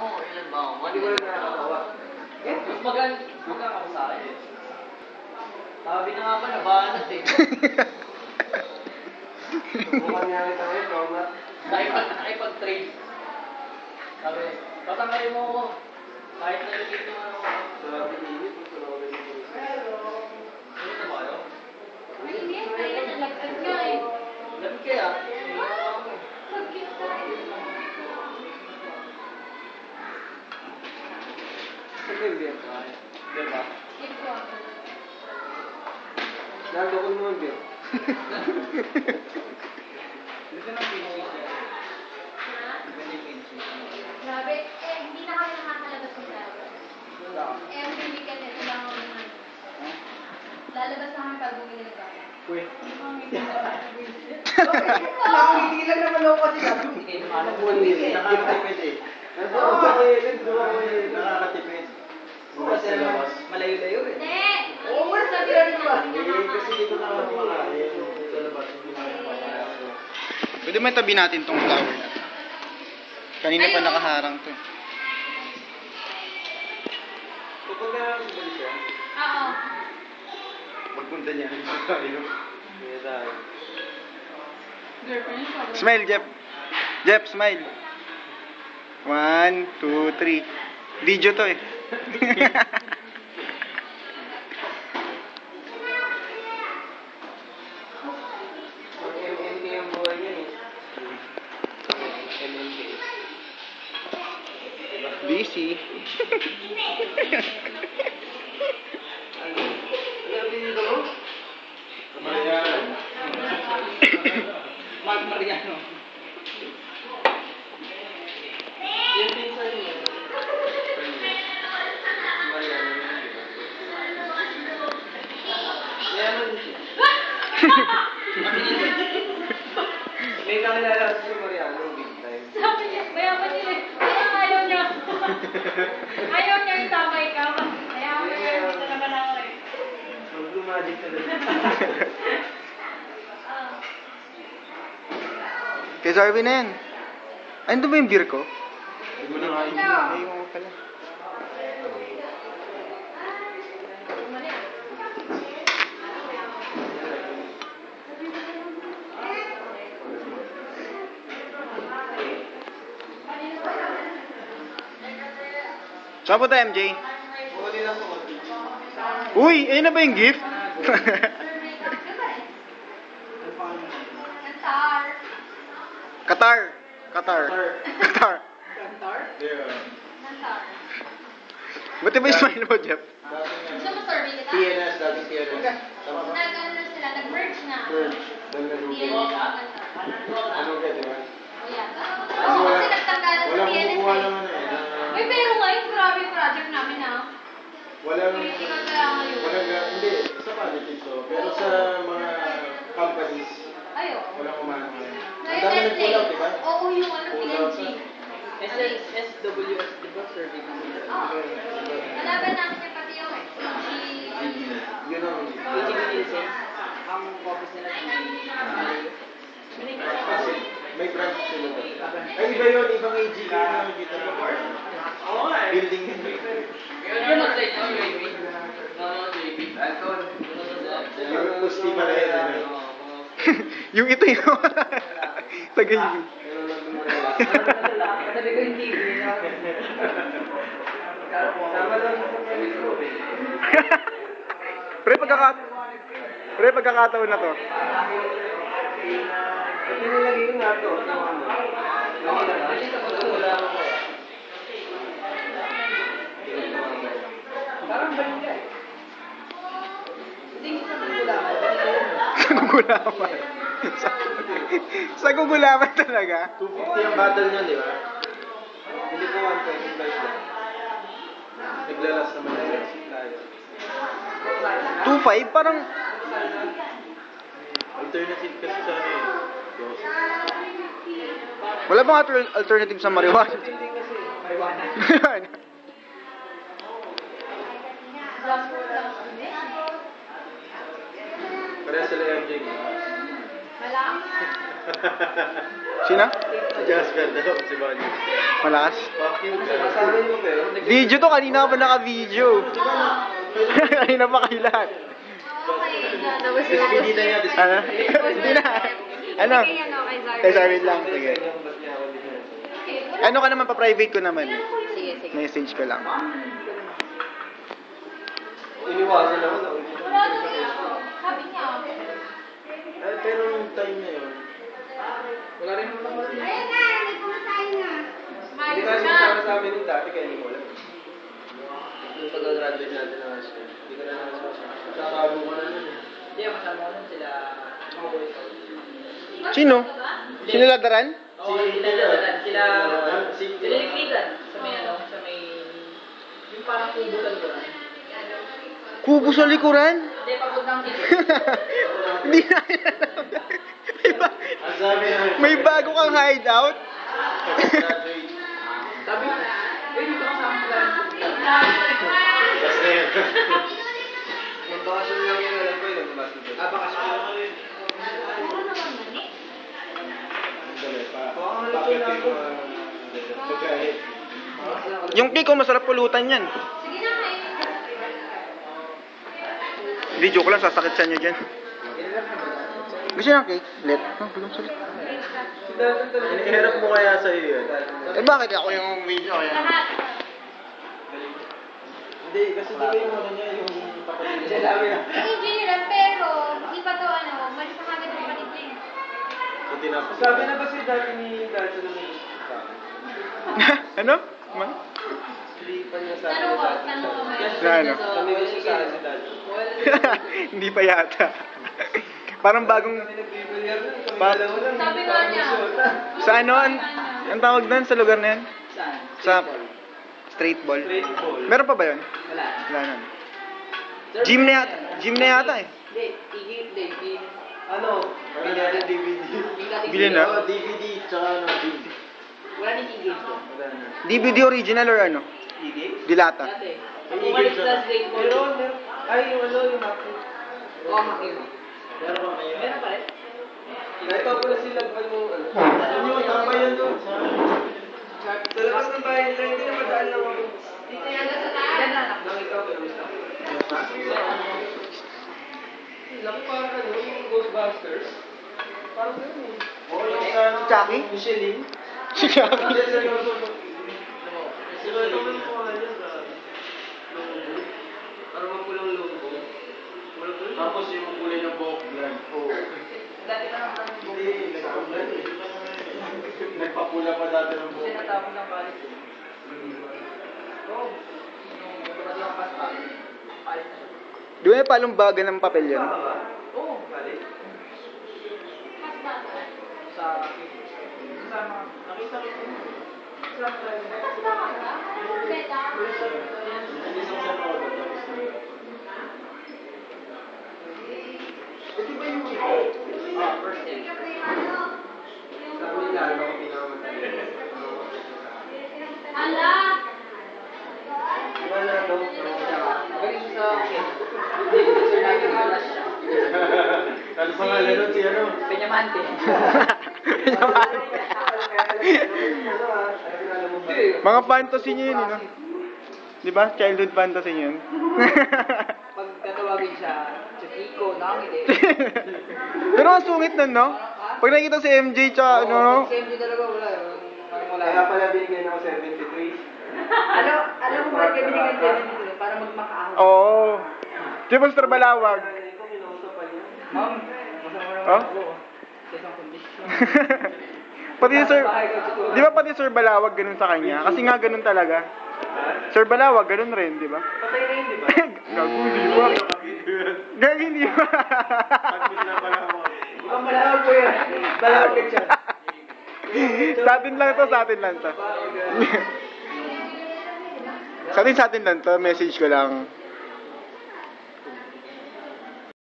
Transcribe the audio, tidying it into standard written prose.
Oo, ilan ba ako? Hindi ko lang nakakatawa. Mas maganda ako sa akin. Sabi na nga ba, nabanat eh. Mukhang niya rin tayo, trauma. Nakipag-trade. Sabi, tatanggalin mo ako. Kahit na yung dito ano. Sabi niya, gusto na ako rin ito. Ano na ba kayo? Hindi, kaya nalagtag nga eh. Lamig kaya? Ano yung beer? Diba? Ito. Nagdukol mo yung beer. Dito na pinches yan. Dito yung pinches. Grabe, hindi na kami nakakalabas ng dalawa. Every weekend, ito lang ako naman. Lalabas na kami pag bumili ng gala. Uy. Nakangiti lang naman ako kasi sabi. Hindi naman ako nakakatipid eh. Nakakatipid. Kasi malayo-layo eh. Hindi! Oo, mas Sabi natira rin di ba? namin Kasi dito na ako makakain. Sa labas, hindi na ako makakain. Pwede mo itabi natin tong flower na to. Kanina pa nakaharang to. Kapag na balik siya, Oo. magpunta niya. Kaya tayo. Smile, Jeff. Jeff, smile. 1, 2, 3. Video to eh. MNK ang buhay yan eh. MNK. Busy. Ano pinito mo? Mariano. Mark Mariano. Yung pinsan niya. Mariano yun, di ba? Mayaman din siya. May kakilala kasi si Mariano, big time. Sabi niya, mayaman niya eh. Parang ayaw niya. Ayaw niya isama ikaw. Ayaw niya, hindi talaga na ako eh. Lumadik talaga. Ah. Kay Zarvin na yan. Ay, ito ba yung beer ko? Hindi mo na kain. Ay, mo pala. Saan po tayo, MJ? Bukali lang po. Uy, ayun na ba yung gift? Qatar. Qatar. Qatar. Qatar. Yeah. Qatar. Buti ba yung smile mo, Jeff? Gusto mo survey kita? TNS, dating TNS. Tama ba? Nag-ano na sila, nag-merge na. Merge. Naglarugi. TNS. Ano ka, di ba? O yan. Oo, kasi nagtanggalan sa Walang TNS kumukuha eh. naman eh. Uy, pero ngayon, grabe yung project namin ah. Walang, Hindi ka kaya ngayon. hindi, sa politics so, pero sa mga companies, Ayo. walang umano. Ang Ngayon, dami let's say, nag-pull out, di ba? oo, yung ano, Pull PNG. out SWS, di ba survey kami? Oo. Nalaban namin yung pati yung Yun ang, PG Nielsen, ang office nila kasi may branch sila doon. Ay, iba yun, ibang AG ka na nakikita mo. Oo nga eh. Building yun. Yun ang site ng UAV. UAV. Alcohol. Yung gusti pala yun. Yung ito yung tagay yun. Sabi ko hindi. Tama lang yung Pre, pagkakataon na to. pinilagay ko nga ito. Parang balik ka eh. Hindi sa gugulaman. Sa gugulaman. Sa gugulaman talaga. 250 ang battle niya, di ba? Hindi ko 125 lang. Naglalas naman tayo. 2.5? Parang... Alternative kasi sa ano eh. Wala bang alternative sa marijuana? Hindi kasi. Marijuana. Wala. Pareha sila MJ. Wala. Sino? Si Jasper daw, si Bonnie. Malakas. Masabi mo pero. Video to, kanina pa naka-video. Kanina pa kayo lahat. Okay. Despedida niya, despedida. Ano? Hindi na. Ano? Eh, sorry lang. Sige. Ano ka naman, pa-private ko naman. Sige, sige. Message ko lang. Iniwasan naman na ulit. Wala na niya ako. Sabi niya. Ay, pero nung time na yun, Wala rin naman ako. Ayun na, may kumakain na. hindi kasi kasama sa amin yung dati kaya hindi ko alam. Nung pag-graduate natin ng high school, hindi ko na naman sa Kakago ko na nun eh. Hindi, masama ko nun sila. Mga boys ko. Sino? Sino ladaran? Oo, sila dadalan. Sila si- likitan. Sa may ano, sa may... Yung parang kubutan ko na. Kubo sa likuran? Hindi, papuntang dito. Hindi na. Ang sabi namin, May bago kang hideout? pag-graduate, Sabi ko, eh, dito kasama ko lang. basta yun. Magbakasyon lang yun, alam ko yun, basketball. Ah, baka siya. Puro naman mani. Bakit yung pagkain? Yung cake ko, masarap pulutan yan. Sige na, kain. Hindi, joke lang, sasakit sa inyo dyan. Gusto niyo ng cake? Let. Oh, bilang sulit. Hirap mo kaya sa'yo yun? Eh, bakit ako yung video kaya? Lahat. Hindi, kasi di ba yung ano niya, yung kapatid niya? Sinabi na. Engineer lang, pero hindi pa to ano, malis na kagad ang kapatid niya. So, tinapos. Sabi na ba si dati ni Dalsa na may sa akin? Ano? Ma? Slipan niya sa Tanong ko, akin. tanong ko ba? Na ano? Kami gusto sa akin si Dalsa. Hindi pa yata. Parang bagong... Kami nag-bibilyar nun, kami Pa- dalawa lang. Sabi nga niya. Sa ano? Ang tawag doon sa lugar na yan? Saan? Sa straight ball. Straight ball. Meron pa ba yun? Wala. Wala na. Gym na yata. Gym na yata eh. Hindi, tigil, hindi. Ano? Kami natin DVD. Bilhin na? Oo, DVD, tsaka ano, DVD. Wala ni tigil ko. Wala na. DVD original or ano? Tigil? Dilata. Dati. May Kung umalis tigil sa siya. straight ball. Meron. Ay, yung ano, yung happy. Oo, hakim. Meron ba kayo? Meron pa rin. Nakita ko na sila ano. Ano yung tambay yan doon? Sa labas ng bahay nila, hindi na madaan lang ako. Dito yan sa taas. Yan na, anak. Nakita ko gusto. Laki parang ano, yung Ghostbusters. Parang ano eh. Oo, yung sa ano, Chucky? Michelin. Si Chucky. Hindi, seryoso. Sila ito yung mga yun sa logo. Parang mapulang logo. Tapos yung kulay ng buhok blonde. Oo. Dati pa naman ang Hindi, nagpa-blonde eh. Nagpapula pa dati ng buhok. Sinatapon ng balit. Oo. Nung dumating ang pasta, palit na siya. Di ba may palumbagan ng papel yun? Oo. Balik. Mas ba? Sa kasama. Nakita ko yun. Beta. Isang sa ako doon, tapos na. Di ba yung First day. sabi nila, ano ako pinakamatali? Ala! Wala daw. Magaling siya sa akin. Hindi, sir natin malas siya. Ano pangalan nun si ano? Peñamante. Mga fantasy niyo yun, no? Di ba? Childhood fantasy niyo yun. Pag tatawagin siya, si Kiko, nakangiti. Pero ang sungit nun, no? Pag nakikita si MJ tsaka ano, Si MJ talaga wala. Parang wala. Kaya pala binigyan ako 73. Alam mo ba kayo binigyan din dito para magmakaahon? oo. Di ba Sir Balawag? Ko kinausap pa niya. Ma'am, masama naman Oh? ako. Sa isang kondisyon. Pati si Sir, di ba pati Sir Balawag ganun sa kanya? Kasi nga ganun talaga. Sir Balawag, ganun rin, di ba? Patay na yun, di ba? Gago, di ba? Gago, hindi ba? Pag-miss na pala ako. Ibang malawag ko yan. Malawag ka siya. Sa atin lang to, sa atin lang to. Sa atin lang to, message ko lang.